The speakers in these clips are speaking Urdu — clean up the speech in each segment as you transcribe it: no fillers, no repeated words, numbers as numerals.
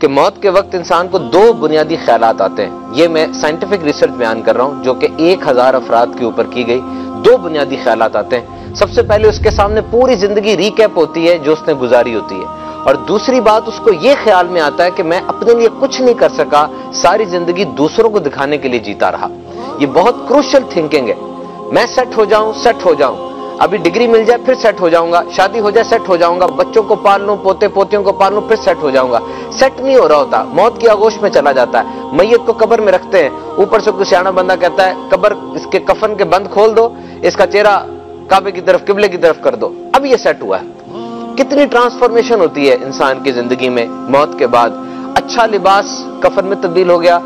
کہ موت کے وقت انسان کو دو بنیادی خیالات آتے ہیں. یہ میں سائنٹیفک ریسرچ بیان کر رہا ہوں جو کہ 1000 افراد کے اوپر کی گئی. دو بنیادی خیالات آتے ہیں. سب سے پہلے اس کے سامنے پوری زندگی ریکیپ ہوتی ہے جو اس نے گزاری ہوتی ہے، اور دوسری بات اس کو یہ خیال میں آتا ہے کہ میں اپنے لیے کچھ نہیں کر سکا، ساری زندگی دوسروں کو دکھانے کے لیے جیتا رہا. یہ بہت کروشل تھنکنگ ہے. میں سیٹ ہو جاؤں، ابھی ڈگری مل جائے پھر سیٹ ہو جاؤں گا، شادی ہو جائے سیٹ ہو جاؤں گا، بچوں کو پال لوں، پوتے پوتیوں کو پال لوں، پھر سیٹ ہو جاؤں گا. سیٹ نہیں ہو رہا ہوتا، موت کی آغوش میں چلا جاتا ہے. میت کو قبر میں رکھتے ہیں، اوپر سے کوئی سیاںا بندہ کہتا ہے قبر اس کے کفن کے بند کھول دو، اس کا چہرہ کعبے کی طرف، قبلے کی طرف کر دو، اب یہ سیٹ ہوا ہے. کتنی ٹرانسفارمیشن ہوتی ہے انسان کی زندگی میں موت کے بعد. اچھا لباس کفن میں تبدیل ہو گیا،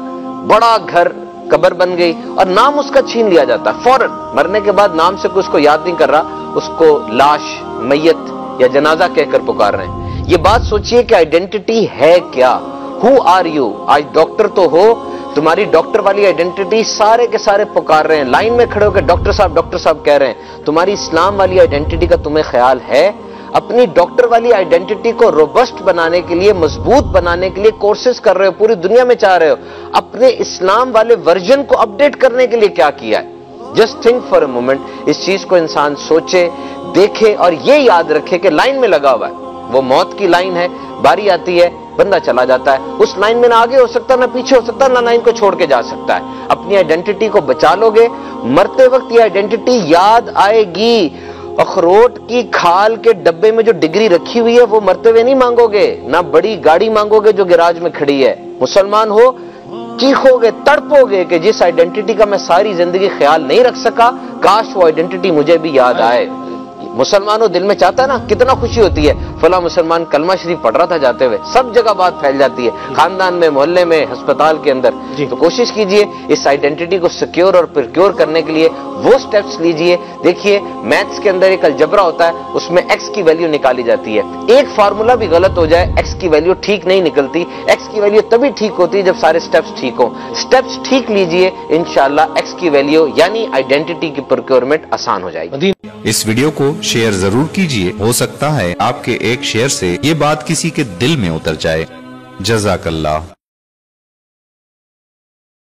بڑا گھر قبر بن گئی، اور نام اس کا چھین لیا جاتا ہے فوراً. مرنے کے بعد نام سے کوئی اس کو یاد نہیں کر رہا، اس کو لاش، میت یا جنازہ کہہ کر پکار رہے ہیں. یہ بات سوچئے کہ آئیڈینٹی ہے کیا؟ Who are you? آج ڈاکٹر تو ہو، تمہاری ڈاکٹر والی آئیڈینٹی سارے کے سارے پکار رہے ہیں، لائن میں کھڑے ہو کے ڈاکٹر صاحب کہہ رہے ہیں. تمہاری اسلام والی آئیڈینٹی کا تمہیں خیال ہے؟ اپنی ڈاکٹر والی آئیڈینٹی کو روبسٹ بنانے کے لیے، مضبوط بنانے کے لیے کورسز کر رہے ہو، پوری دنیا میں چاہ رہے ہو. اپنے اسلام والے ورژن کو اپڈیٹ کرنے کے لیے کیا کیا ہے؟ Just think for a moment. اس چیز کو انسان سوچے، دیکھے، اور یہ یاد رکھے کہ لائن میں لگا ہوا ہے. وہ موت کی لائن ہے، باری آتی ہے، بندہ چلا جاتا ہے. اس لائن میں نہ آگے ہو سکتا، نہ پیچھے ہو سکتا، نہ لائن کو چھوڑ کے جا سکتا ہے. اپنی آئیڈینٹی کو بچا لو گے، مرتے وقت یہ آئیڈینٹی یاد آئے گی. اخروٹ کی کھال کے ڈبے میں جو ڈگری رکھی ہوئی ہے وہ مرتے ہوئے نہیں مانگو گے، نہ بڑی گاڑی مانگو گے جو گراج میں کھڑی ہے. مسلمان ہو، چیخو گے، تڑپو گے کہ جس آئیڈینٹی کا میں ساری زندگی خیال نہیں رکھ سکا، کاش وہ آئیڈینٹی مجھے بھی یاد آئے. مسلمانوں دل میں چاہتا ہے نا، کتنا خوشی ہوتی ہے فلاں مسلمان کلمہ شریف پڑھ رہا تھا جاتے ہوئے. سب جگہ بات پھیل جاتی ہے، خاندان میں، محلے میں، ہسپتال کے اندر. تو کوشش کیجئے اس آئیڈینٹی کو سیکیور اور پرکیور کرنے کے لیے وہ سٹیپس لیجئے. دیکھیے میتھس کے اندر ایک الجبرا ہوتا ہے، اس میں ایکس کی ویلیو نکالی جاتی ہے. ایک فارمولا بھی غلط ہو جائے، ایکس کی ویلیو ٹھیک نہیں نکلتی. ایکس کی ویلیو تبھی ٹھیک ہوتی ہے جب سارے سٹیپس ٹھیک ہوں. سٹیپس ٹھیک لیجئے، انشاءاللہ ایکس کی ویلیو یعنی آئیڈینٹی کی پرکیورمنٹ آسان ہو جائے گی. اس ویڈیو کو شیئر ضرور کیجئے، ہو سکتا ہے آپ کے ایک شیئر سے یہ بات کسی کے دل میں اتر جائے. جزاک اللہ.